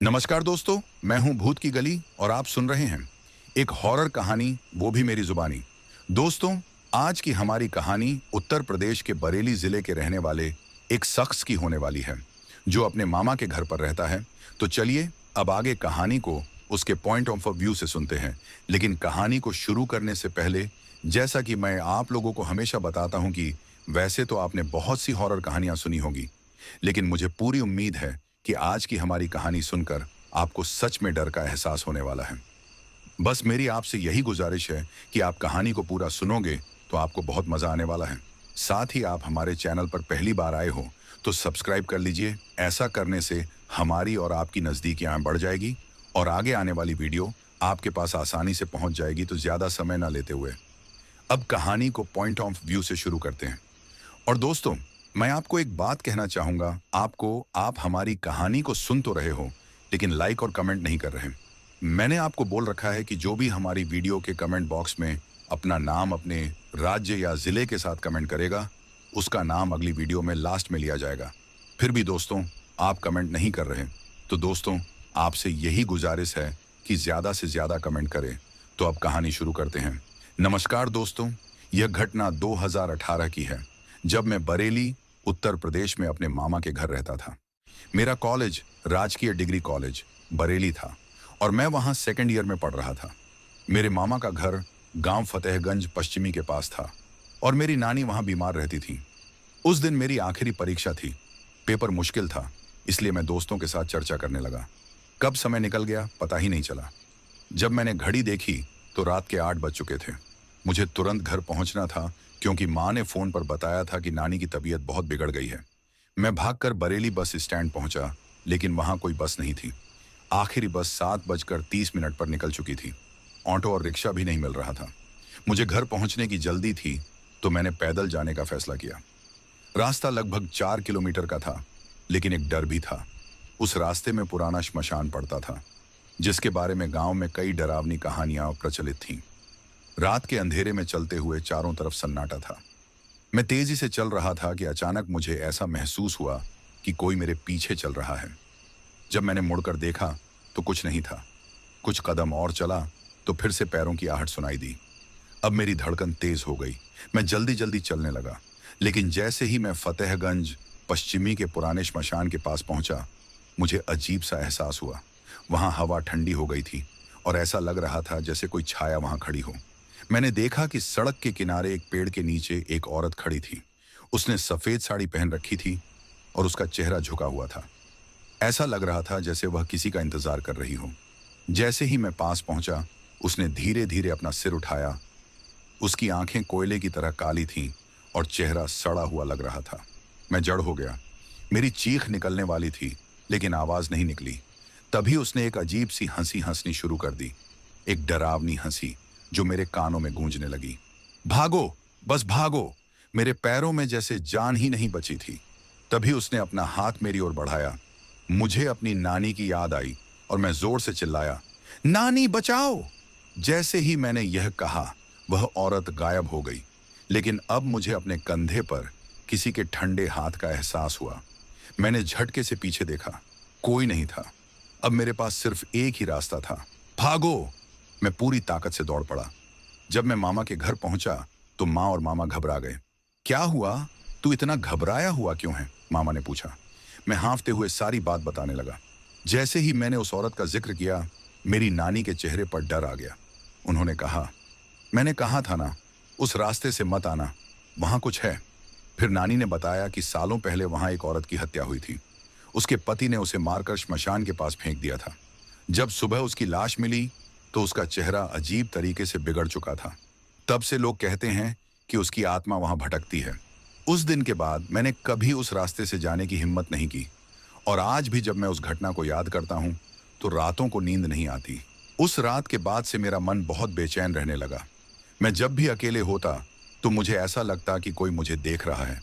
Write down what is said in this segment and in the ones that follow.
नमस्कार दोस्तों, मैं हूं भूत की गली और आप सुन रहे हैं एक हॉरर कहानी, वो भी मेरी जुबानी। दोस्तों, आज की हमारी कहानी उत्तर प्रदेश के बरेली जिले के रहने वाले एक शख्स की होने वाली है, जो अपने मामा के घर पर रहता है। तो चलिए अब आगे कहानी को उसके पॉइंट ऑफ व्यू से सुनते हैं। लेकिन कहानी को शुरू करने से पहले, जैसा कि मैं आप लोगों को हमेशा बताता हूं कि वैसे तो आपने बहुत सी हॉरर कहानियां सुनी होगी, लेकिन मुझे पूरी उम्मीद है कि आज की हमारी कहानी सुनकर आपको सच में डर का एहसास होने वाला है। बस मेरी आपसे यही गुजारिश है कि आप कहानी को पूरा सुनोगे तो आपको बहुत मजा आने वाला है। साथ ही आप हमारे चैनल पर पहली बार आए हो तो सब्सक्राइब कर लीजिए। ऐसा करने से हमारी और आपकी नजदीकियां बढ़ जाएगी और आगे आने वाली वीडियो आपके पास आसानी से पहुंच जाएगी। तो ज्यादा समय ना लेते हुए अब कहानी को पॉइंट ऑफ व्यू से शुरू करते हैं। और दोस्तों, मैं आपको एक बात कहना चाहूंगा। आप हमारी कहानी को सुन तो रहे हो, लेकिन लाइक और कमेंट नहीं कर रहे। मैंने आपको बोल रखा है कि जो भी हमारी वीडियो के कमेंट बॉक्स में अपना नाम, अपने राज्य या जिले के साथ कमेंट करेगा, उसका नाम अगली वीडियो में लास्ट में लिया जाएगा। फिर भी दोस्तों, आप कमेंट नहीं कर रहे। तो दोस्तों, आपसे यही गुजारिश है कि ज्यादा से ज्यादा कमेंट करें। तो अब कहानी शुरू करते हैं। नमस्कार दोस्तों, यह घटना 2018 की है, जब मैं बरेली, उत्तर प्रदेश में अपने मामा के घर रहता था। मेरा कॉलेज राजकीय डिग्री कॉलेज बरेली था और मैं वहां सेकंड ईयर में पढ़ रहा था। मेरे मामा का घर गांव फतेहगंज पश्चिमी के पास था और मेरी नानी वहां बीमार रहती थी। उस दिन मेरी आखिरी परीक्षा थी। पेपर मुश्किल था, इसलिए मैं दोस्तों के साथ चर्चा करने लगा। कब समय निकल गया पता ही नहीं चला। जब मैंने घड़ी देखी तो रात के 8 बज चुके थे। मुझे तुरंत घर पहुंचना था, क्योंकि माँ ने फोन पर बताया था कि नानी की तबीयत बहुत बिगड़ गई है। मैं भागकर बरेली बस स्टैंड पहुंचा, लेकिन वहां कोई बस नहीं थी। आखिरी बस 7:30 पर निकल चुकी थी। ऑटो और रिक्शा भी नहीं मिल रहा था। मुझे घर पहुंचने की जल्दी थी, तो मैंने पैदल जाने का फैसला किया। रास्ता लगभग 4 किलोमीटर का था, लेकिन एक डर भी था। उस रास्ते में पुराना श्मशान पड़ता था, जिसके बारे में गांव में कई डरावनी कहानियां प्रचलित थीं। रात के अंधेरे में चलते हुए चारों तरफ सन्नाटा था। मैं तेजी से चल रहा था कि अचानक मुझे ऐसा महसूस हुआ कि कोई मेरे पीछे चल रहा है। जब मैंने मुड़कर देखा तो कुछ नहीं था। कुछ कदम और चला तो फिर से पैरों की आहट सुनाई दी। अब मेरी धड़कन तेज हो गई। मैं जल्दी जल्दी चलने लगा, लेकिन जैसे ही मैं फतेहगंज पश्चिमी के पुराने श्मशान के पास पहुंचा, मुझे अजीब सा एहसास हुआ। वहां हवा ठंडी हो गई थी और ऐसा लग रहा था जैसे कोई छाया वहां खड़ी हो। मैंने देखा कि सड़क के किनारे एक पेड़ के नीचे एक औरत खड़ी थी। उसने सफेद साड़ी पहन रखी थी और उसका चेहरा झुका हुआ था। ऐसा लग रहा था जैसे वह किसी का इंतजार कर रही हो। जैसे ही मैं पास पहुंचा, उसने धीरे धीरे अपना सिर उठाया। उसकी आंखें कोयले की तरह काली थीं और चेहरा सड़ा हुआ लग रहा था। मैं जड़ हो गया। मेरी चीख निकलने वाली थी, लेकिन आवाज नहीं निकली। तभी उसने एक अजीब सी हंसी हंसनी शुरू कर दी, एक डरावनी हंसी जो मेरे कानों में गूंजने लगी। भागो, बस भागो! मेरे पैरों में जैसे जान ही नहीं बची थी। तभी उसने अपना हाथ मेरी ओर बढ़ाया। मुझे अपनी नानी की याद आई और मैं जोर से चिल्लाया, नानी बचाओ! जैसे ही मैंने यह कहा, वह औरत गायब हो गई। लेकिन अब मुझे अपने कंधे पर किसी के ठंडे हाथ का एहसास हुआ। मैंने झटके से पीछे देखा, कोई नहीं था। अब मेरे पास सिर्फ एक ही रास्ता था, भागो! मैं पूरी ताकत से दौड़ पड़ा। जब मैं मामा के घर पहुंचा तो माँ और मामा घबरा गए। क्या हुआ? तू इतना घबराया हुआ क्यों है? मामा ने पूछा। मैं हाँफते हुए सारी बात बताने लगा। जैसे ही मैंने उस औरत का जिक्र किया, मेरी नानी के चेहरे पर डर आ गया। उन्होंने कहा, मैंने कहा था ना, उस रास्ते से मत आना, वहां कुछ है। फिर नानी ने बताया कि सालों पहले वहां एक औरत की हत्या हुई थी। उसके पति ने उसे मारकर श्मशान के पास फेंक दिया था। जब सुबह उसकी लाश मिली तो उसका चेहरा अजीब तरीके से बिगड़ चुका था। तब से लोग कहते हैं कि उसकी आत्मा वहां भटकती है। उस दिन के बाद मैंने कभी उस रास्ते से जाने की हिम्मत नहीं की, और आज भी जब मैं उस घटना को याद करता हूं तो रातों को नींद नहीं आती। उस रात के बाद से मेरा मन बहुत बेचैन रहने लगा। मैं जब भी अकेले होता तो मुझे ऐसा लगता कि कोई मुझे देख रहा है।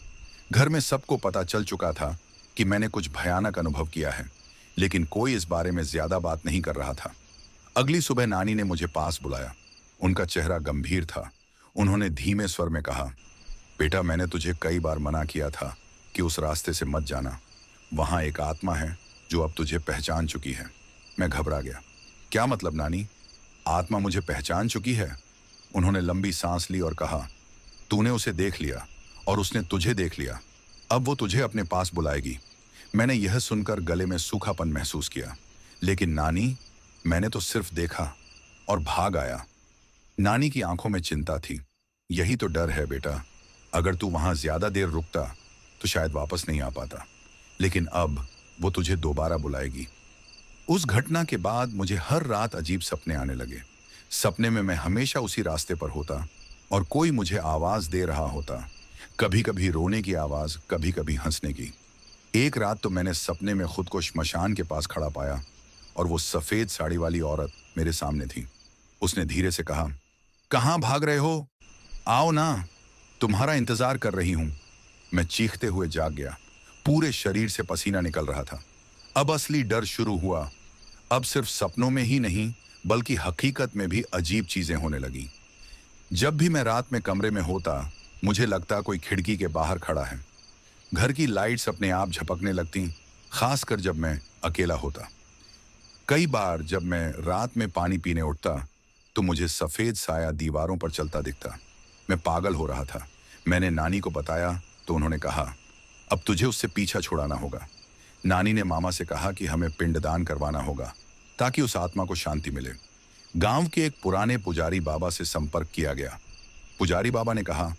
घर में सबको पता चल चुका था कि मैंने कुछ भयानक अनुभव किया है, लेकिन कोई इस बारे में ज्यादा बात नहीं कर रहा था। अगली सुबह नानी ने मुझे पास बुलाया। उनका चेहरा गंभीर था। उन्होंने धीमे स्वर में कहा, बेटा, मैंने तुझे कई बार मना किया था कि उस रास्ते से मत जाना। वहां एक आत्मा है जो अब तुझे पहचान चुकी है। मैं घबरा गया। क्या मतलब नानी? आत्मा मुझे पहचान चुकी है? उन्होंने लंबी सांस ली और कहा, तूने उसे देख लिया और उसने तुझे देख लिया। अब वो तुझे अपने पास बुलाएगी। मैंने यह सुनकर गले में सूखापन महसूस किया। लेकिन नानी, मैंने तो सिर्फ देखा और भाग आया। नानी की आंखों में चिंता थी। यही तो डर है बेटा। अगर तू वहां ज्यादा देर रुकता तो शायद वापस नहीं आ पाता। लेकिन अब वो तुझे दोबारा बुलाएगी। उस घटना के बाद मुझे हर रात अजीब सपने आने लगे। सपने में मैं हमेशा उसी रास्ते पर होता और कोई मुझे आवाज दे रहा होता। कभी कभी रोने की आवाज, कभी कभी हंसने की। एक रात तो मैंने सपने में खुद को श्मशान के पास खड़ा पाया और वो सफेद साड़ी वाली औरत मेरे सामने थी। उसने धीरे से कहा, कहाँ भाग रहे हो? आओ ना, तुम्हारा इंतजार कर रही हूं। मैं चीखते हुए जाग गया। पूरे शरीर से पसीना निकल रहा था। अब असली डर शुरू हुआ। अब सिर्फ सपनों में ही नहीं बल्कि हकीकत में भी अजीब चीजें होने लगी। जब भी मैं रात में कमरे में होता, मुझे लगता कोई खिड़की के बाहर खड़ा है। घर की लाइट्स अपने आप झपकने लगती, खासकर जब मैं अकेला होता। कई बार जब मैं रात में पानी पीने उठता तो मुझे सफेद साया दीवारों पर चलता दिखता। मैं पागल हो रहा था। मैंने नानी को बताया तो उन्होंने कहा, अब तुझे उससे पीछा छुड़ाना होगा। नानी ने मामा से कहा कि हमें पिंडदान करवाना होगा ताकि उस आत्मा को शांति मिले। गांव के एक पुराने पुजारी बाबा से संपर्क किया गया। पुजारी बाबा ने कहा,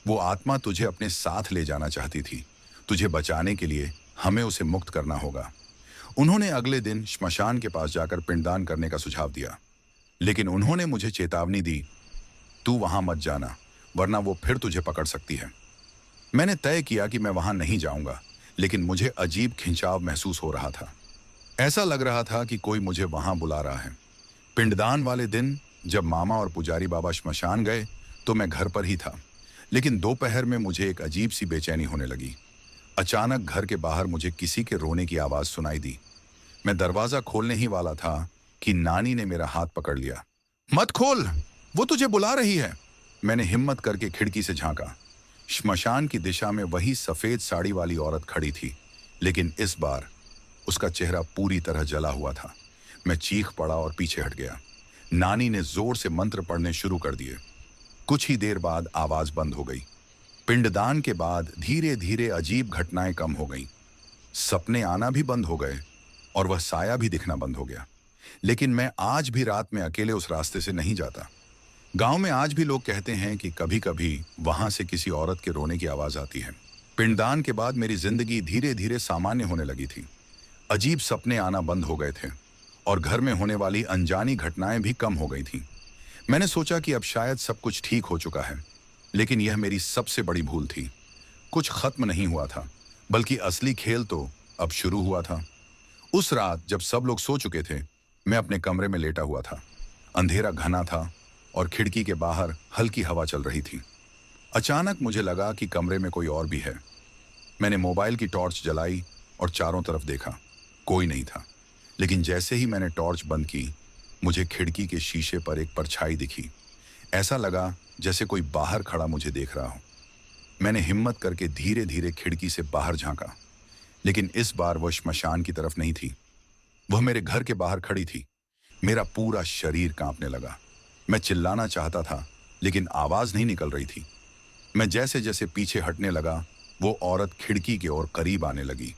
वो आत्मा तुझे अपने साथ ले जाना चाहती थी। तुझे बचाने के लिए हमें उसे मुक्त करना होगा। उन्होंने अगले दिन श्मशान के पास जाकर पिंडदान करने का सुझाव दिया। लेकिन उन्होंने मुझे चेतावनी दी, तू वहां मत जाना वरना वो फिर तुझे पकड़ सकती है। मैंने तय किया कि मैं वहां नहीं जाऊंगा, लेकिन मुझे अजीब खिंचाव महसूस हो रहा था। ऐसा लग रहा था कि कोई मुझे वहां बुला रहा है। पिंडदान वाले दिन जब मामा और पुजारी बाबा श्मशान गए तो मैं घर पर ही था। लेकिन दोपहर में मुझे एक अजीब सी बेचैनी होने लगी। अचानक घर के बाहर मुझे किसी के रोने की आवाज सुनाई दी। मैं दरवाजा खोलने ही वाला था कि नानी ने मेरा हाथ पकड़ लिया। मत खोल, वो तुझे बुला रही है। मैंने हिम्मत करके खिड़की से झांका। श्मशान की दिशा में वही सफेद साड़ी वाली औरत खड़ी थी, लेकिन इस बार उसका चेहरा पूरी तरह जला हुआ था। मैं चीख पड़ा और पीछे हट गया। नानी ने जोर से मंत्र पढ़ने शुरू कर दिए। कुछ ही देर बाद आवाज बंद हो गई। पिंडदान के बाद धीरे धीरे अजीब घटनाएं कम हो गईं। सपने आना भी बंद हो गए और वह साया भी दिखना बंद हो गया। लेकिन मैं आज भी रात में अकेले उस रास्ते से नहीं जाता। गांव में आज भी लोग कहते हैं कि कभी कभी वहां से किसी औरत के रोने की आवाज आती है। पिंडदान के बाद मेरी जिंदगी धीरे धीरे सामान्य होने लगी थी। अजीब सपने आना बंद हो गए थे और घर में होने वाली अनजानी घटनाएं भी कम हो गई थीं। मैंने सोचा कि अब शायद सब कुछ ठीक हो चुका है, लेकिन यह मेरी सबसे बड़ी भूल थी। कुछ खत्म नहीं हुआ था, बल्कि असली खेल तो अब शुरू हुआ था। उस रात जब सब लोग सो चुके थे, मैं अपने कमरे में लेटा हुआ था। अंधेरा घना था और खिड़की के बाहर हल्की हवा चल रही थी। अचानक मुझे लगा कि कमरे में कोई और भी है। मैंने मोबाइल की टॉर्च जलाई और चारों तरफ देखा। कोई नहीं था। लेकिन जैसे ही मैंने टॉर्च बंद की, मुझे खिड़की के शीशे पर एक परछाई दिखी। ऐसा लगा जैसे कोई बाहर खड़ा मुझे देख रहा हो। मैंने हिम्मत करके धीरे धीरे खिड़की से बाहर झांका, लेकिन इस बार वह श्मशान की तरफ नहीं थी। वह मेरे घर के बाहर खड़ी थी। मेरा पूरा शरीर कांपने लगा। मैं चिल्लाना चाहता था, लेकिन आवाज नहीं निकल रही थी। मैं जैसे जैसे पीछे हटने लगा, वो औरत खिड़की की ओर करीब आने लगी।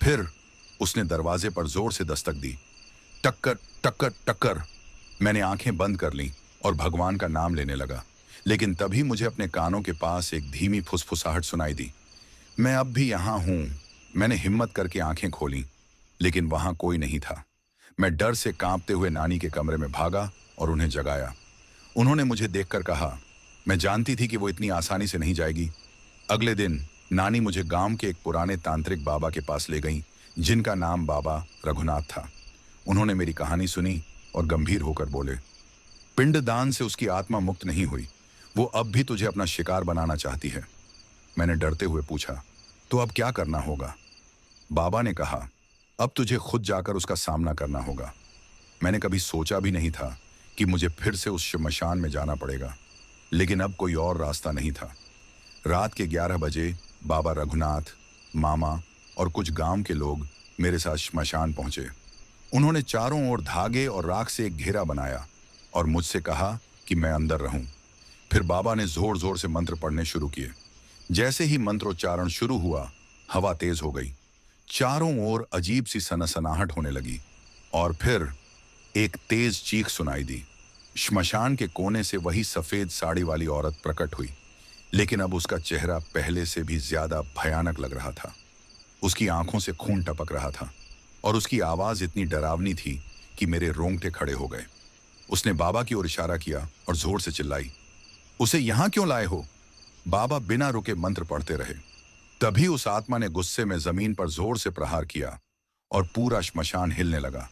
फिर उसने दरवाजे पर जोर से दस्तक दी। टक्कर टक्कर टक्कर। मैंने आंखें बंद कर लीं और भगवान का नाम लेने लगा। लेकिन तभी मुझे अपने कानों के पास एक धीमी फुसफुसाहट सुनाई दी। मैं अब भी यहां हूं। मैंने हिम्मत करके आंखें खोलीं, लेकिन वहां कोई नहीं था। मैं डर से कांपते हुए नानी के कमरे में भागा और उन्हें जगाया। उन्होंने मुझे देखकर कहा, मैं जानती थी कि वो इतनी आसानी से नहीं जाएगी। अगले दिन नानी मुझे गांव के एक पुराने तांत्रिक बाबा के पास ले गई, जिनका नाम बाबा रघुनाथ था। उन्होंने मेरी कहानी सुनी और गंभीर होकर बोले, पिंडदान से उसकी आत्मा मुक्त नहीं हुई। वो अब भी तुझे अपना शिकार बनाना चाहती है। मैंने डरते हुए पूछा, तो अब क्या करना होगा? बाबा ने कहा, अब तुझे खुद जाकर उसका सामना करना होगा। मैंने कभी सोचा भी नहीं था कि मुझे फिर से उस श्मशान में जाना पड़ेगा, लेकिन अब कोई और रास्ता नहीं था। रात के 11 बजे बाबा रघुनाथ, मामा और कुछ गांव के लोग मेरे साथ श्मशान पहुंचे। उन्होंने चारों ओर धागे और राख से एक घेरा बनाया और मुझसे कहा कि मैं अंदर रहूं। फिर बाबा ने जोर जोर से मंत्र पढ़ने शुरू किए। जैसे ही मंत्रोच्चारण शुरू हुआ, हवा तेज हो गई। चारों ओर अजीब सी सनसनाहट होने लगी और फिर एक तेज चीख सुनाई दी। श्मशान के कोने से वही सफेद साड़ी वाली औरत प्रकट हुई, लेकिन अब उसका चेहरा पहले से भी ज्यादा भयानक लग रहा था। उसकी आंखों से खून टपक रहा था और उसकी आवाज इतनी डरावनी थी कि मेरे रोंगटे खड़े हो गए। उसने बाबा की ओर इशारा किया और जोर से चिल्लाई, उसे यहां क्यों लाए हो? बाबा बिना रुके मंत्र पढ़ते रहे। तभी उस आत्मा ने गुस्से में जमीन पर जोर से प्रहार किया और पूरा श्मशान हिलने लगा।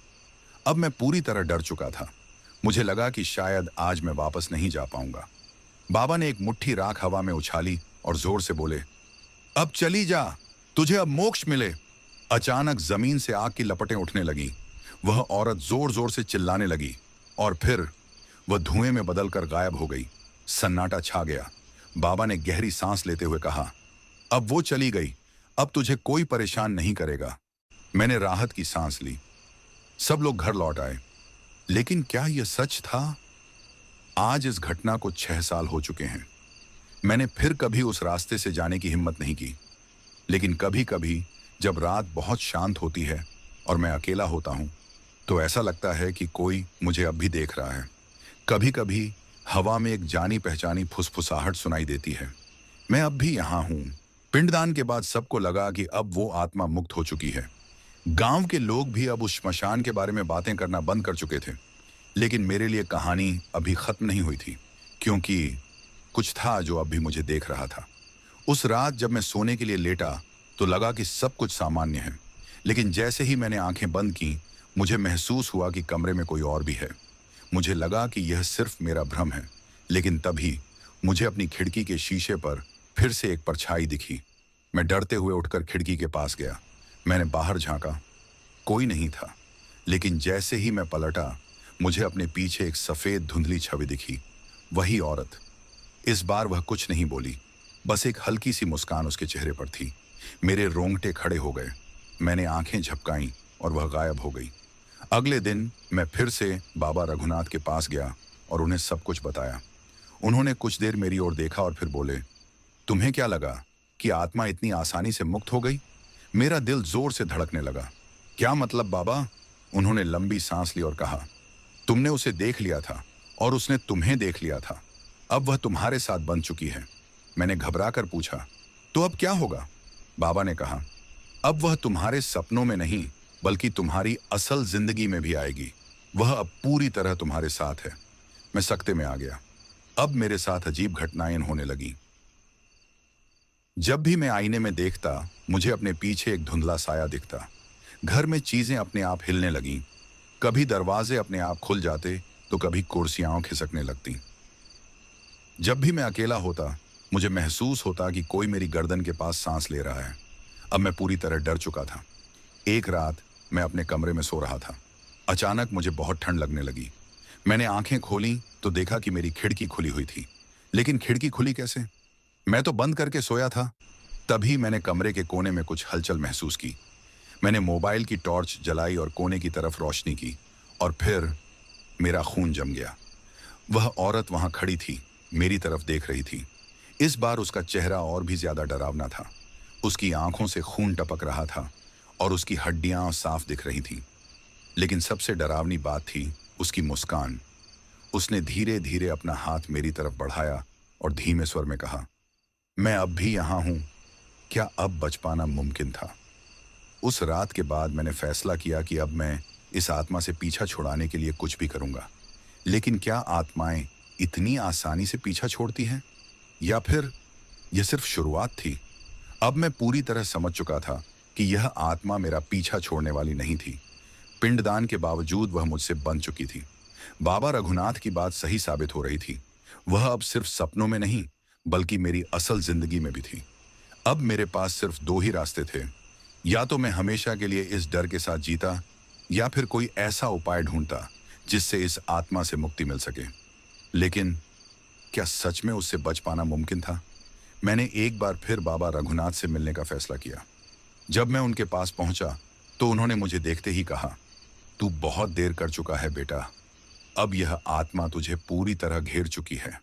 अब मैं पूरी तरह डर चुका था। मुझे लगा कि शायद आज मैं वापस नहीं जा पाऊंगा। बाबा ने एक मुट्ठी राख हवा में उछाली और जोर से बोले, अब चली जा, तुझे अब मोक्ष मिले। अचानक जमीन से आग की लपटें उठने लगी। वह औरत जोर जोर से चिल्लाने लगी और फिर वह धुएं में बदलकर गायब हो गई। सन्नाटा छा गया। बाबा ने गहरी सांस लेते हुए कहा, अब वो चली गई, अब तुझे कोई परेशान नहीं करेगा। मैंने राहत की सांस ली। सब लोग घर लौट आए। लेकिन क्या यह सच था? आज इस घटना को 6 साल हो चुके हैं। मैंने फिर कभी उस रास्ते से जाने की हिम्मत नहीं की। लेकिन कभी कभी जब रात बहुत शांत होती है और मैं अकेला होता हूं, तो ऐसा लगता है कि कोई मुझे अब भी देख रहा है। कभी कभी हवा में एक जानी पहचानी फुसफुसाहट सुनाई देती है। मैं अब भी यहां हूं। पिंडदान के बाद सबको लगा कि अब वो आत्मा मुक्त हो चुकी है। गांव के लोग भी अब उस श्मशान के बारे में बातें करना बंद कर चुके थे। लेकिन मेरे लिए कहानी अभी खत्म नहीं हुई थी, क्योंकि कुछ था जो अब भी मुझे देख रहा था। उस रात जब मैं सोने के लिए लेटा तो लगा कि सब कुछ सामान्य है, लेकिन जैसे ही मैंने आंखें बंद की, मुझे महसूस हुआ कि कमरे में कोई और भी है। मुझे लगा कि यह सिर्फ मेरा भ्रम है, लेकिन तभी मुझे अपनी खिड़की के शीशे पर फिर से एक परछाई दिखी। मैं डरते हुए उठकर खिड़की के पास गया। मैंने बाहर झांका, कोई नहीं था। लेकिन जैसे ही मैं पलटा, मुझे अपने पीछे एक सफेद धुंधली छवि दिखी। वही औरत। इस बार वह कुछ नहीं बोली, बस एक हल्की सी मुस्कान उसके चेहरे पर थी। मेरे रोंगटे खड़े हो गए। मैंने आंखें झपकाईं और वह गायब हो गई। अगले दिन मैं फिर से बाबा रघुनाथ के पास गया और उन्हें सब कुछ बताया। उन्होंने कुछ देर मेरी ओर देखा और फिर बोले, तुम्हें क्या लगा कि आत्मा इतनी आसानी से मुक्त हो गई? मेरा दिल जोर से धड़कने लगा। क्या मतलब बाबा? उन्होंने लंबी सांस ली और कहा, तुमने उसे देख लिया था और उसने तुम्हें देख लिया था। अब वह तुम्हारे साथ बन चुकी है। मैंने घबरा कर पूछा, तो अब क्या होगा? बाबा ने कहा, अब वह तुम्हारे सपनों में नहीं, बल्कि तुम्हारी असल जिंदगी में भी आएगी। वह अब पूरी तरह तुम्हारे साथ है। मैं सकते में आ गया। अब मेरे साथ अजीब घटनाएं होने लगी। जब भी मैं आईने में देखता, मुझे अपने पीछे एक धुंधला साया दिखता। घर में चीजें अपने आप हिलने लगीं। कभी दरवाजे अपने आप खुल जाते तो कभी कुर्सियां खिसकने लगती। जब भी मैं अकेला होता, मुझे महसूस होता कि कोई मेरी गर्दन के पास सांस ले रहा है। अब मैं पूरी तरह डर चुका था। एक रात मैं अपने कमरे में सो रहा था। अचानक मुझे बहुत ठंड लगने लगी। मैंने आंखें खोली तो देखा कि मेरी खिड़की खुली हुई थी। लेकिन खिड़की खुली कैसे? मैं तो बंद करके सोया था। तभी मैंने कमरे के कोने में कुछ हलचल महसूस की। मैंने मोबाइल की टॉर्च जलाई और कोने की तरफ रोशनी की, और फिर मेरा खून जम गया। वह औरत वहां खड़ी थी, मेरी तरफ देख रही थी। इस बार उसका चेहरा और भी ज्यादा डरावना था। उसकी आंखों से खून टपक रहा था और उसकी हड्डियां साफ दिख रही थीं। लेकिन सबसे डरावनी बात थी उसकी मुस्कान। उसने धीरे धीरे अपना हाथ मेरी तरफ बढ़ाया और धीमे स्वर में कहा, मैं अब भी यहां हूं। क्या अब बच पाना मुमकिन था? उस रात के बाद मैंने फैसला किया कि अब मैं इस आत्मा से पीछा छुड़ाने के लिए कुछ भी करूंगा। लेकिन क्या आत्माएं इतनी आसानी से पीछा छोड़ती हैं? या फिर यह सिर्फ शुरुआत थी? अब मैं पूरी तरह समझ चुका था कि यह आत्मा मेरा पीछा छोड़ने वाली नहीं थी। पिंडदान के बावजूद वह मुझसे बन चुकी थी। बाबा रघुनाथ की बात सही साबित हो रही थी। वह अब सिर्फ सपनों में नहीं, बल्कि मेरी असल जिंदगी में भी थी। अब मेरे पास सिर्फ 2 ही रास्ते थे। या तो मैं हमेशा के लिए इस डर के साथ जीता, या फिर कोई ऐसा उपाय ढूंढता जिससे इस आत्मा से मुक्ति मिल सके। लेकिन क्या सच में उससे बच पाना मुमकिन था? मैंने एक बार फिर बाबा रघुनाथ से मिलने का फैसला किया। जब मैं उनके पास पहुंचा तो उन्होंने मुझे देखते ही कहा, तू बहुत देर कर चुका है बेटा। अब यह आत्मा तुझे पूरी तरह घेर चुकी है।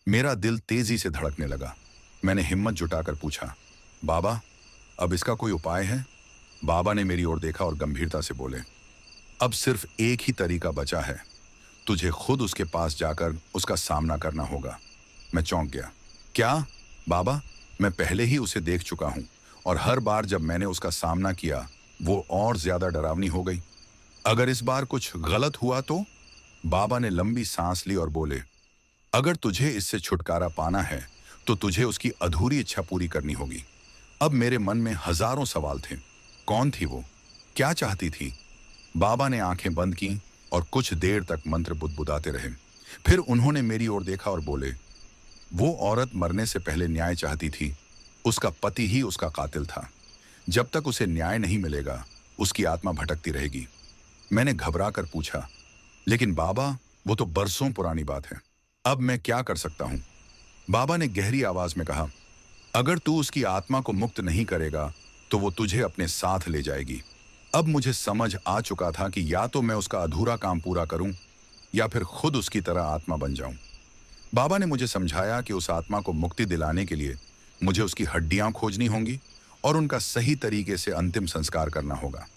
मेरा दिल तेजी से धड़कने लगा। मैंने हिम्मत जुटाकर पूछा, बाबा, अब इसका कोई उपाय है? बाबा ने मेरी ओर देखा और गंभीरता से बोले, अब सिर्फ एक ही तरीका बचा है। तुझे खुद उसके पास जाकर उसका सामना करना होगा। मैं चौंक गया। क्या बाबा? मैं पहले ही उसे देख चुका हूं और हर बार जब मैंने उसका सामना किया वो और ज्यादा डरावनी हो गई। अगर इस बार कुछ गलत हुआ तो? बाबा ने लंबी सांस ली और बोले, अगर तुझे इससे छुटकारा पाना है तो तुझे उसकी अधूरी इच्छा पूरी करनी होगी। अब मेरे मन में हजारों सवाल थे। कौन थी वो? क्या चाहती थी? बाबा ने आंखें बंद की और कुछ देर तक मंत्र बुदबुदाते रहे। फिर उन्होंने मेरी ओर देखा और बोले, वो औरत मरने से पहले न्याय चाहती थी। उसका पति ही उसका कातिल था। जब तक उसे न्याय नहीं मिलेगा उसकी आत्मा भटकती रहेगी। मैंने घबरा कर पूछा, लेकिन बाबा, वो तो बरसों पुरानी बात है। अब मैं क्या कर सकता हूं? बाबा ने गहरी आवाज में कहा, अगर तू उसकी आत्मा को मुक्त नहीं करेगा तो वो तुझे अपने साथ ले जाएगी। अब मुझे समझ आ चुका था कि या तो मैं उसका अधूरा काम पूरा करूं या फिर खुद उसकी तरह आत्मा बन जाऊं। बाबा ने मुझे समझाया कि उस आत्मा को मुक्ति दिलाने के लिए मुझे उसकी हड्डियां खोजनी होंगी और उनका सही तरीके से अंतिम संस्कार करना होगा।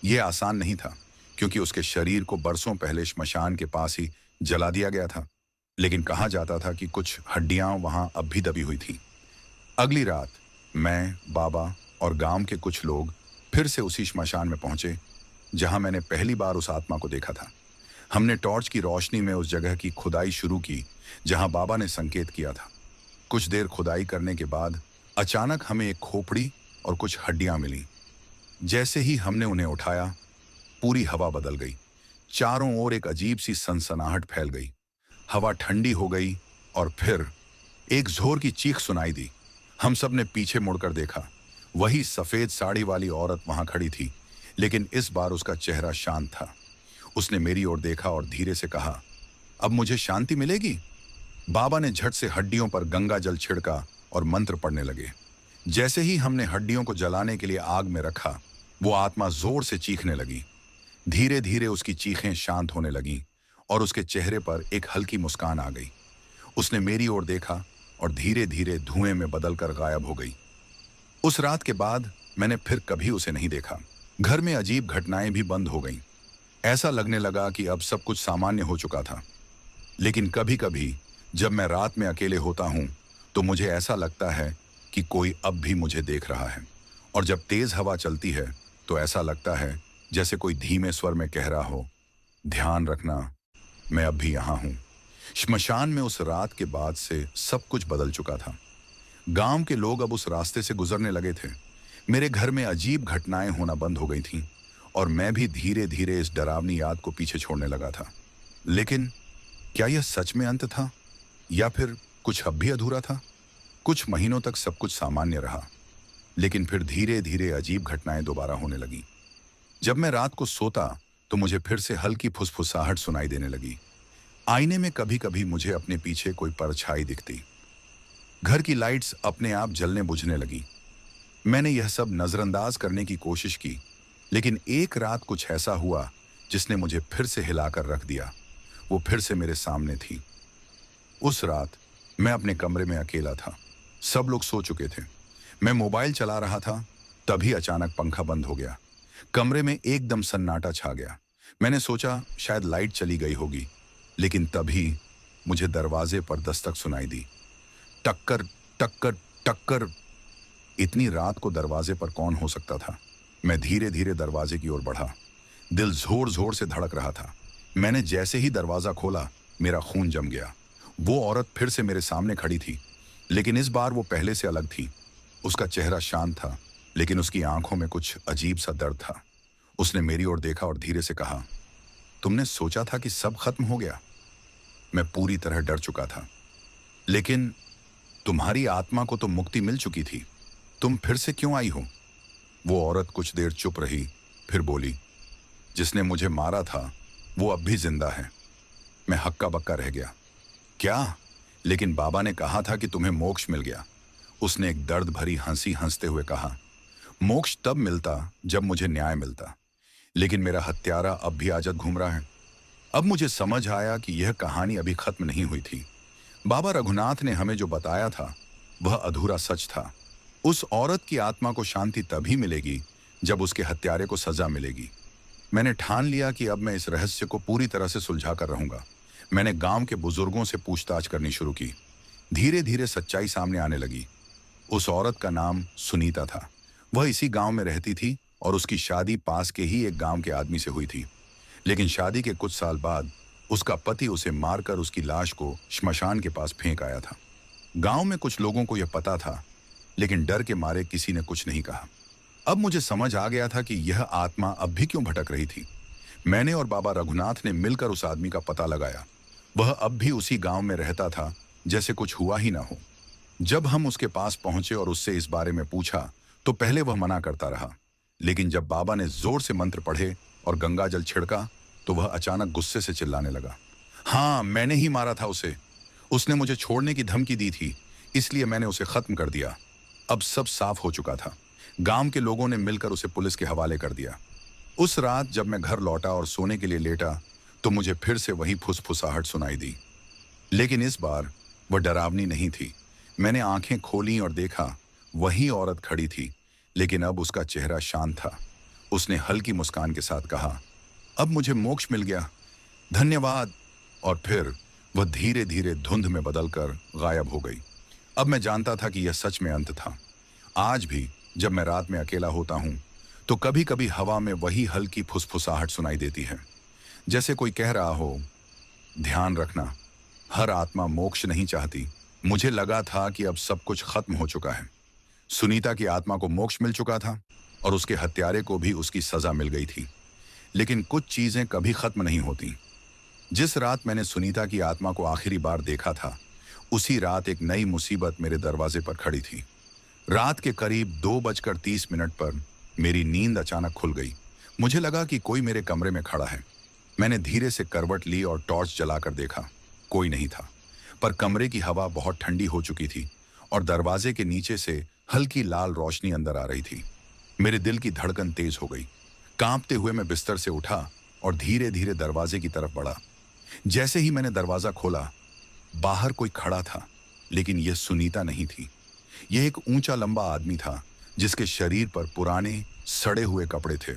यह आसान नहीं था क्योंकि उसके शरीर को बरसों पहले श्मशान के पास ही जला दिया गया था, लेकिन कहा जाता था कि कुछ हड्डियां वहां अब भी दबी हुई थी। अगली रात मैं, बाबा और गांव के कुछ लोग फिर से उसी श्मशान में पहुंचे जहां मैंने पहली बार उस आत्मा को देखा था। हमने टॉर्च की रोशनी में उस जगह की खुदाई शुरू की जहां बाबा ने संकेत किया था। कुछ देर खुदाई करने के बाद अचानक हमें एक खोपड़ी और कुछ हड्डियां मिली। जैसे ही हमने उन्हें उठाया, पूरी हवा बदल गई। चारों ओर एक अजीब सी सनसनाहट फैल गई। हवा ठंडी हो गई और फिर एक जोर की चीख सुनाई दी। हम सब ने पीछे मुड़कर देखा। वही सफेद साड़ी वाली औरत वहां खड़ी थी, लेकिन इस बार उसका चेहरा शांत था। उसने मेरी ओर देखा और धीरे से कहा, अब मुझे शांति मिलेगी? बाबा ने झट से हड्डियों पर गंगा जल छिड़का और मंत्र पढ़ने लगे। जैसे ही हमने हड्डियों को जलाने के लिए आग में रखा, वो आत्मा जोर से चीखने लगी। धीरे धीरे उसकी चीखें शांत होने लगीं और उसके चेहरे पर एक हल्की मुस्कान आ गई। उसने मेरी ओर देखा और धीरे धीरे धुएं में बदलकर गायब हो गई। उस रात के बाद मैंने फिर कभी उसे नहीं देखा। घर में अजीब घटनाएं भी बंद हो गईं। ऐसा लगने लगा कि अब सब कुछ सामान्य हो चुका था। लेकिन कभी कभी जब मैं रात में अकेले होता हूं तो मुझे ऐसा लगता है कि कोई अब भी मुझे देख रहा है। और जब तेज हवा चलती है तो ऐसा लगता है जैसे कोई धीमे स्वर में कह रहा हो, ध्यान रखना, मैं अब भी यहां हूं। श्मशान में उस रात के बाद से सब कुछ बदल चुका था। गांव के लोग अब उस रास्ते से गुजरने लगे थे। मेरे घर में अजीब घटनाएं होना बंद हो गई थीं और मैं भी धीरे धीरे इस डरावनी याद को पीछे छोड़ने लगा था। लेकिन क्या यह सच में अंत था या फिर कुछ अब भी अधूरा था? कुछ महीनों तक सब कुछ सामान्य रहा, लेकिन फिर धीरे धीरे अजीब घटनाएं दोबारा होने लगी। जब मैं रात को सोता तो मुझे फिर से हल्की फुसफुसाहट सुनाई देने लगी। आईने में कभी कभी मुझे अपने पीछे कोई परछाई दिखती। घर की लाइट्स अपने आप जलने बुझने लगी। मैंने यह सब नजरअंदाज करने की कोशिश की, लेकिन एक रात कुछ ऐसा हुआ जिसने मुझे फिर से हिलाकर रख दिया। वो फिर से मेरे सामने थी। उस रात मैं अपने कमरे में अकेला था। सब लोग सो चुके थे। मैं मोबाइल चला रहा था, तभी अचानक पंखा बंद हो गया। कमरे में एकदम सन्नाटा छा गया। मैंने सोचा शायद लाइट चली गई होगी, लेकिन तभी मुझे दरवाजे पर दस्तक सुनाई दी। टक्कर टक्कर टक्कर। इतनी रात को दरवाजे पर कौन हो सकता था? मैं धीरे धीरे दरवाजे की ओर बढ़ा। दिल जोर जोर से धड़क रहा था। मैंने जैसे ही दरवाजा खोला, मेरा खून जम गया। वो औरत फिर से मेरे सामने खड़ी थी, लेकिन इस बार वो पहले से अलग थी। उसका चेहरा शांत था, लेकिन उसकी आंखों में कुछ अजीब सा दर्द था। उसने मेरी ओर देखा और धीरे से कहा, तुमने सोचा था कि सब खत्म हो गया? मैं पूरी तरह डर चुका था। लेकिन तुम्हारी आत्मा को तो मुक्ति मिल चुकी थी, तुम फिर से क्यों आई हो? वो औरत कुछ देर चुप रही, फिर बोली, जिसने मुझे मारा था वो अब भी जिंदा है। मैं हक्का बक्का रह गया। क्या? लेकिन बाबा ने कहा था कि तुम्हें मोक्ष मिल गया। उसने एक दर्द भरी हंसी हंसते हुए कहा, मोक्ष तब मिलता जब मुझे न्याय मिलता। लेकिन मेरा हत्यारा अब भी आज़ाद घूम रहा है। अब मुझे समझ आया कि यह कहानी अभी खत्म नहीं हुई थी। बाबा रघुनाथ ने हमें जो बताया था वह अधूरा सच था। उस औरत की आत्मा को शांति तभी मिलेगी जब उसके हत्यारे को सजा मिलेगी। मैंने ठान लिया कि अब मैं इस रहस्य को पूरी तरह से सुलझा कर रहूंगा। मैंने गांव के बुजुर्गों से पूछताछ करनी शुरू की। धीरे धीरे सच्चाई सामने आने लगी। उस औरत का नाम सुनीता था। वह इसी गांव में रहती थी और उसकी शादी पास के ही एक गांव के आदमी से हुई थी। लेकिन शादी के कुछ साल बाद उसका पति उसे मारकर उसकी लाश को श्मशान के पास फेंक आया था। गांव में कुछ लोगों को यह पता था, लेकिन डर के मारे किसी ने कुछ नहीं कहा। अब मुझे समझ आ गया था कि यह आत्मा अब भी क्यों भटक रही थी। मैंने और बाबा रघुनाथ ने मिलकर उस आदमी का पता लगाया। वह अब भी उसी गांव में रहता था, जैसे कुछ हुआ ही ना हो। जब हम उसके पास पहुंचे और उससे इस बारे में पूछा तो पहले वह मना करता रहा, लेकिन जब बाबा ने जोर से मंत्र पढ़े और गंगा जल छिड़का तो वह अचानक गुस्से से चिल्लाने लगा। हाँ, मैंने ही मारा था उसे। उसने मुझे छोड़ने की धमकी दी थी, इसलिए मैंने उसे खत्म कर दिया। अब सब साफ हो चुका था। गांव के लोगों ने मिलकर उसे पुलिस के हवाले कर दिया। उस रात जब मैं घर लौटा और सोने के लिए लेटा तो मुझे फिर से वही फुसफुसाहट सुनाई दी, लेकिन इस बार वह डरावनी नहीं थी। मैंने आंखें खोली और देखा वही औरत खड़ी थी, लेकिन अब उसका चेहरा शांत था। उसने हल्की मुस्कान के साथ कहा, अब मुझे मोक्ष मिल गया, धन्यवाद। और फिर वह धीरे धीरे धुंध में बदलकर गायब हो गई। अब मैं जानता था कि यह सच में अंत था। आज भी जब मैं रात में अकेला होता हूं तो कभी कभी हवा में वही हल्की फुसफुसाहट सुनाई देती है, जैसे कोई कह रहा हो, ध्यान रखना, हर आत्मा मोक्ष नहीं चाहती। मुझे लगा था कि अब सब कुछ खत्म हो चुका है। सुनीता की आत्मा को मोक्ष मिल चुका था और उसके हत्यारे को भी उसकी सजा मिल गई थी। लेकिन कुछ चीजें कभी खत्म नहीं होती। जिस रात मैंने सुनीता की आत्मा को आखिरी बार देखा था, उसी रात एक नई मुसीबत मेरे दरवाजे पर खड़ी थी। रात के करीब 2:30 पर मेरी नींद अचानक खुल गई। मुझे लगा कि कोई मेरे कमरे में खड़ा है। मैंने धीरे से करवट ली और टॉर्च जलाकर देखा। कोई नहीं था, पर कमरे की हवा बहुत ठंडी हो चुकी थी और दरवाजे के नीचे से हल्की लाल रोशनी अंदर आ रही थी। मेरे दिल की धड़कन तेज हो गई। कांपते हुए मैं बिस्तर से उठा और धीरे धीरे दरवाजे की तरफ बढ़ा। जैसे ही मैंने दरवाजा खोला, बाहर कोई खड़ा था, लेकिन यह सुनीता नहीं थी। यह एक ऊंचा लंबा आदमी था जिसके शरीर पर पुराने सड़े हुए कपड़े थे।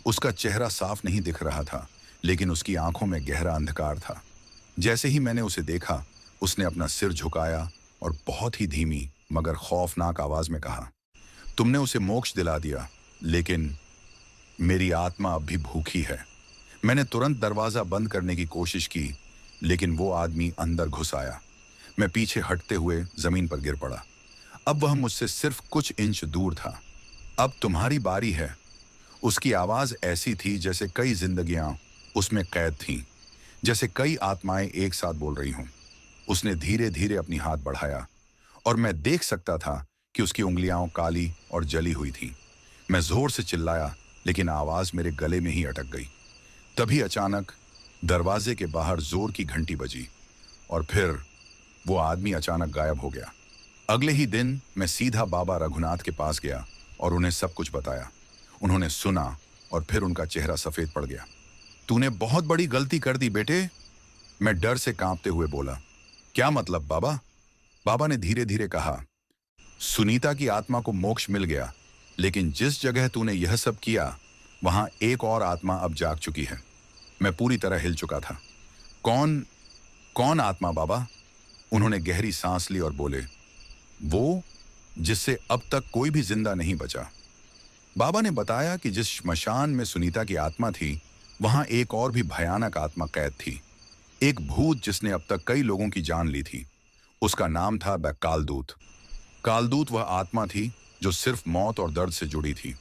उसका चेहरा साफ नहीं दिख रहा था, लेकिन उसकी आंखों में गहरा अंधकार था। जैसे ही मैंने उसे देखा, उसने अपना सिर झुकाया और बहुत ही धीमी मगर खौफनाक आवाज में कहा, तुमने उसे मोक्ष दिला दिया, लेकिन मेरी आत्मा अब भी भूखी है। मैंने तुरंत दरवाजा बंद करने की कोशिश की, लेकिन वो आदमी अंदर घुस आया। मैं पीछे हटते हुए जमीन पर गिर पड़ा। अब वह मुझसे सिर्फ कुछ इंच दूर था। अब तुम्हारी बारी है। उसकी आवाज ऐसी थी जैसे कई जिंदगियां उसमें कैद थीं, जैसे कई आत्माएं एक साथ बोल रही हों। उसने धीरे धीरे अपनी हाथ बढ़ाया और मैं देख सकता था कि उसकी उंगलियां काली और जली हुई थीं। मैं जोर से चिल्लाया, लेकिन आवाज मेरे गले में ही अटक गई। तभी अचानक दरवाजे के बाहर जोर की घंटी बजी और फिर वो आदमी अचानक गायब हो गया। अगले ही दिन मैं सीधा बाबा रघुनाथ के पास गया और उन्हें सब कुछ बताया। उन्होंने सुना और फिर उनका चेहरा सफेद पड़ गया। तूने बहुत बड़ी गलती कर दी बेटे, मैं डर से कांपते हुए बोला। क्या मतलब बाबा? बाबा ने धीरे धीरे कहा, सुनीता की आत्मा को मोक्ष मिल गया, लेकिन जिस जगह तूने यह सब किया वहां एक और आत्मा अब जाग चुकी है। मैं पूरी तरह हिल चुका था। कौन कौन आत्मा बाबा? उन्होंने गहरी सांस ली और बोले, वो जिससे अब तक कोई भी जिंदा नहीं बचा। बाबा ने बताया कि जिस श्मशान में सुनीता की आत्मा थी, वहां एक और भी भयानक आत्मा कैद थी। एक भूत जिसने अब तक कई लोगों की जान ली थी। उसका नाम था कालदूत। कालदूत वह आत्मा थी जो सिर्फ मौत और दर्द से जुड़ी थी।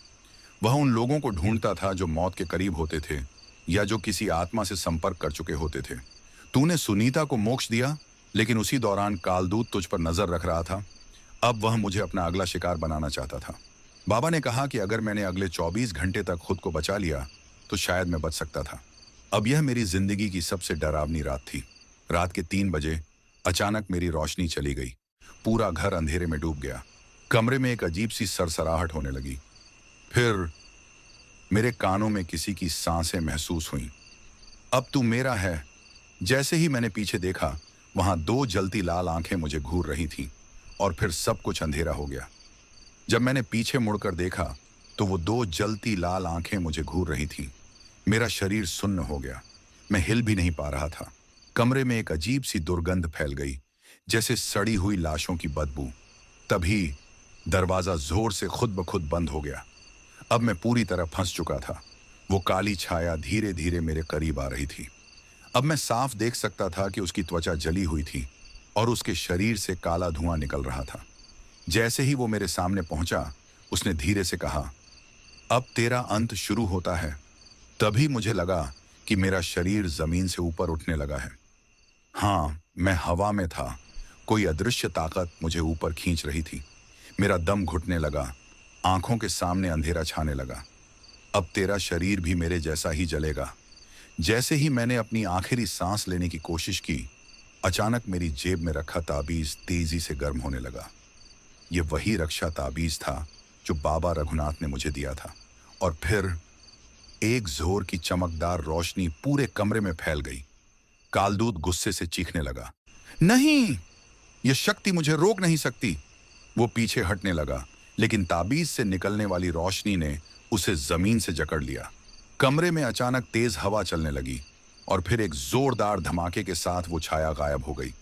वह उन लोगों को ढूंढता था जो मौत के करीब होते थे या जो किसी आत्मा से संपर्क कर चुके होते थे। तूने सुनीता को मोक्ष दिया, लेकिन उसी दौरान कालदूत तुझ पर नजर रख रहा था। अब वह मुझे अपना अगला शिकार बनाना चाहता था। बाबा ने कहा कि अगर मैंने अगले 24 घंटे तक खुद को बचा लिया तो शायद मैं बच सकता था। अब यह मेरी जिंदगी की सबसे डरावनी रात थी। रात के 3 बजे अचानक मेरी रोशनी चली गई। पूरा घर अंधेरे में डूब गया। कमरे में एक अजीब सी सरसराहट होने लगी। फिर मेरे कानों में किसी की सांसें महसूस हुईं। अब तू मेरा है। जैसे ही मैंने पीछे देखा, वहां दो जलती लाल आंखें मुझे घूर रही थीं और फिर सब कुछ अंधेरा हो गया। जब मैंने पीछे मुड़कर देखा तो वो दो जलती लाल आंखें मुझे घूर रही थीं। मेरा शरीर सुन्न हो गया। मैं हिल भी नहीं पा रहा था। कमरे में एक अजीब सी दुर्गंध फैल गई, जैसे सड़ी हुई लाशों की बदबू। तभी दरवाजा जोर से खुद ब खुद बंद हो गया। अब मैं पूरी तरह फंस चुका था। वो काली छाया धीरे धीरे मेरे करीब आ रही थी। अब मैं साफ देख सकता था कि उसकी त्वचा जली हुई थी और उसके शरीर से काला धुआं निकल रहा था। जैसे ही वो मेरे सामने पहुंचा, उसने धीरे से कहा, अब तेरा अंत शुरू होता है। तभी मुझे लगा कि मेरा शरीर जमीन से ऊपर उठने लगा है। हाँ, मैं हवा में था। कोई अदृश्य ताकत मुझे ऊपर खींच रही थी। मेरा दम घुटने लगा। आंखों के सामने अंधेरा छाने लगा। अब तेरा शरीर भी मेरे जैसा ही जलेगा। जैसे ही मैंने अपनी आखिरी सांस लेने की कोशिश की, अचानक मेरी जेब में रखा ताबीज तेजी से गर्म होने लगा। ये वही रक्षा ताबीज था जो बाबा रघुनाथ ने मुझे दिया था। और फिर एक जोर की चमकदार रोशनी पूरे कमरे में फैल गई। कालदूत गुस्से से चीखने लगा, नहीं, यह शक्ति मुझे रोक नहीं सकती। वो पीछे हटने लगा, लेकिन ताबीज से निकलने वाली रोशनी ने उसे जमीन से जकड़ लिया। कमरे में अचानक तेज हवा चलने लगी और फिर एक जोरदार धमाके के साथ वो छाया गायब हो गई।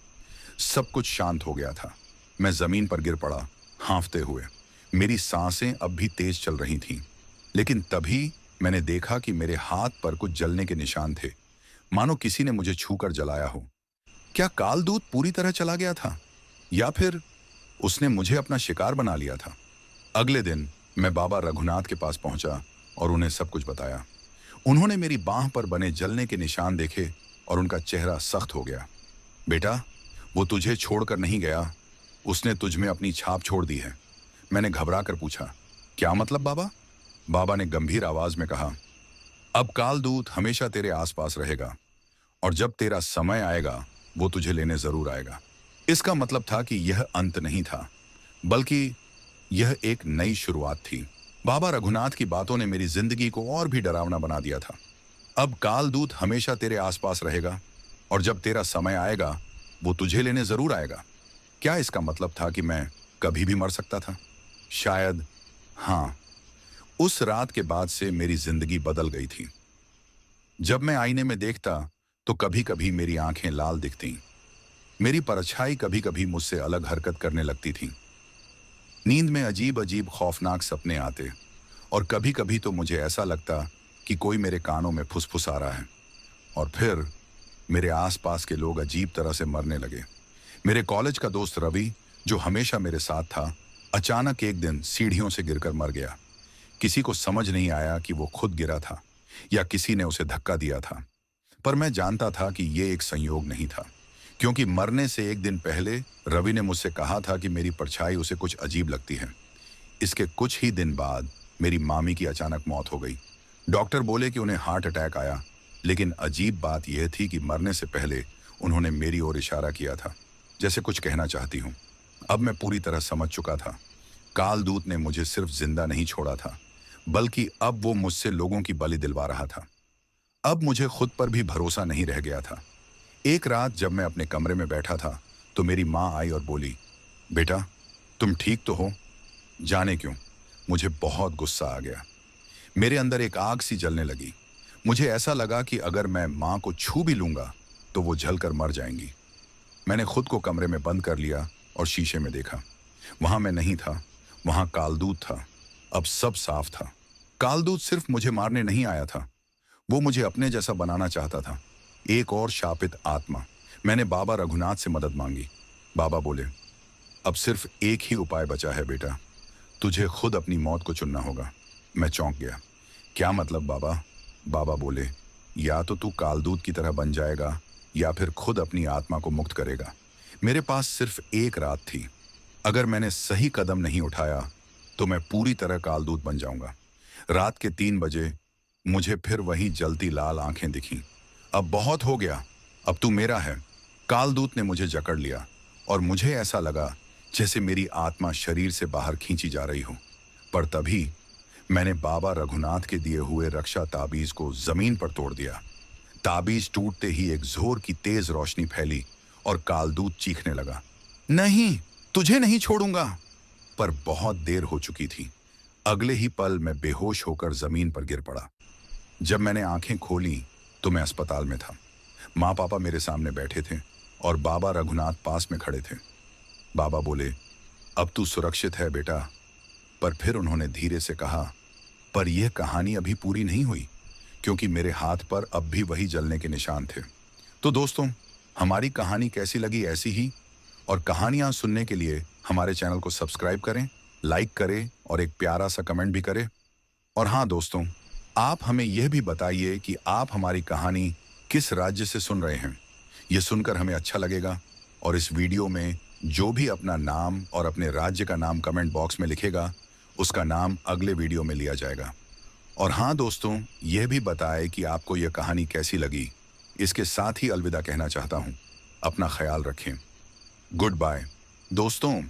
सब कुछ शांत हो गया था। मैं जमीन पर गिर पड़ा, हांफते हुए। मेरी सांसें अब भी तेज चल रही थीं। लेकिन तभी मैंने देखा कि मेरे हाथ पर कुछ जलने के निशान थे, मानो किसी ने मुझे छूकर जलाया हो। क्या कालदूत पूरी तरह चला गया था, या फिर उसने मुझे अपना शिकार बना लिया था? अगले दिन मैं बाबा रघुनाथ के पास पहुंचा और उन्हें सब कुछ बताया। उन्होंने मेरी बांह पर बने जलने के निशान देखे और उनका चेहरा सख्त हो गया। बेटा, वो तुझे छोड़कर नहीं गया, उसने तुझ में अपनी छाप छोड़ दी है। मैंने घबरा कर पूछा, क्या मतलब बाबा? बाबा ने गंभीर आवाज में कहा, अब कालदूत हमेशा तेरे आसपास रहेगा और जब तेरा समय आएगा वो तुझे लेने जरूर आएगा। इसका मतलब था कि यह अंत नहीं था, बल्कि यह एक नई शुरुआत थी। बाबा रघुनाथ की बातों ने मेरी जिंदगी को और भी डरावना बना दिया था। अब कालदूत हमेशा तेरे आसपास रहेगा और जब तेरा समय आएगा वो तुझे लेने जरूर आएगा। क्या इसका मतलब था कि मैं कभी भी मर सकता था? शायद हाँ। उस रात के बाद से मेरी जिंदगी बदल गई थी। जब मैं आईने में देखता तो कभी कभी मेरी आंखें लाल दिखतीं। मेरी परछाई कभी कभी मुझसे अलग हरकत करने लगती थी। नींद में अजीब अजीब खौफनाक सपने आते और कभी कभी तो मुझे ऐसा लगता कि कोई मेरे कानों में फुसफुसा रहा है। और फिर मेरे आसपास के लोग अजीब तरह से मरने लगे। मेरे कॉलेज का दोस्त रवि, जो हमेशा मेरे साथ था, अचानक एक दिन सीढ़ियों से गिरकर मर गया। किसी को समझ नहीं आया कि वो खुद गिरा था या किसी ने उसे धक्का दिया था। पर मैं जानता था कि ये एक संयोग नहीं था, क्योंकि मरने से एक दिन पहले रवि ने मुझसे कहा था कि मेरी परछाई उसे कुछ अजीब लगती है। इसके कुछ ही दिन बाद मेरी मामी की अचानक मौत हो गई। डॉक्टर बोले कि उन्हें हार्ट अटैक आया, लेकिन अजीब बात यह थी कि मरने से पहले उन्होंने मेरी ओर इशारा किया था, जैसे कुछ कहना चाहती हूँ। अब मैं पूरी तरह समझ चुका था। कालदूत ने मुझे सिर्फ जिंदा नहीं छोड़ा था, बल्कि अब वो मुझसे लोगों की बलि दिलवा रहा था। अब मुझे खुद पर भी भरोसा नहीं रह गया था। एक रात जब मैं अपने कमरे में बैठा था तो मेरी माँ आई और बोली, बेटा, तुम ठीक तो हो? जाने क्यों, मुझे बहुत गुस्सा आ गया। मेरे अंदर एक आग सी जलने लगी। मुझे ऐसा लगा कि अगर मैं माँ को छू भी लूंगा तो वो जलकर मर जाएंगी। मैंने खुद को कमरे में बंद कर लिया और शीशे में देखा। वहां मैं नहीं था, वहां कालदूत था। अब सब साफ था। कालदूत सिर्फ मुझे मारने नहीं आया था, वो मुझे अपने जैसा बनाना चाहता था, एक और शापित आत्मा। मैंने बाबा रघुनाथ से मदद मांगी। बाबा बोले, अब सिर्फ एक ही उपाय बचा है बेटा, तुझे खुद अपनी मौत को चुनना होगा। मैं चौंक गया। क्या मतलब बाबा? बाबा बोले, या तो तू कालदूत की तरह बन जाएगा या फिर खुद अपनी आत्मा को मुक्त करेगा। मेरे पास सिर्फ एक रात थी। अगर मैंने सही कदम नहीं उठाया तो मैं पूरी तरह कालदूत बन जाऊंगा। रात के 3 बजे मुझे फिर वही जलती लाल आंखें दिखीं। अब बहुत हो गया, अब तू मेरा है। कालदूत ने मुझे जकड़ लिया और मुझे ऐसा लगा जैसे मेरी आत्मा शरीर से बाहर खींची जा रही हो। पर तभी मैंने बाबा रघुनाथ के दिए हुए रक्षा ताबीज को जमीन पर तोड़ दिया। ताबीज टूटते ही एक जोर की तेज रोशनी फैली और कालदूत चीखने लगा, नहीं, तुझे नहीं छोड़ूंगा। पर बहुत देर हो चुकी थी। अगले ही पल मैं बेहोश होकर जमीन पर गिर पड़ा। जब मैंने आंखें खोली तो मैं अस्पताल में था। माँ पापा मेरे सामने बैठे थे और बाबा रघुनाथ पास में खड़े थे। बाबा बोले, अब तू सुरक्षित है बेटा। पर फिर उन्होंने धीरे से कहा, पर यह कहानी अभी पूरी नहीं हुई, क्योंकि मेरे हाथ पर अब भी वही जलने के निशान थे। तो दोस्तों, हमारी कहानी कैसी लगी ऐसी ही और कहानियां सुनने के लिए हमारे चैनल को सब्सक्राइब करें, लाइक करें और एक प्यारा सा कमेंट भी करें। और हाँ दोस्तों, आप हमें यह भी बताइए कि आप हमारी कहानी किस राज्य से सुन रहे हैं। ये सुनकर हमें अच्छा लगेगा और इस वीडियो में जो भी अपना नाम और अपने राज्य का नाम कमेंट बॉक्स में लिखेगा, उसका नाम अगले वीडियो में लिया जाएगा। और हाँ दोस्तों, यह भी बताएं कि आपको यह कहानी कैसी लगी। इसके साथ ही अलविदा कहना चाहता हूँ। अपना ख्याल रखें। गुड बाय दोस्तों।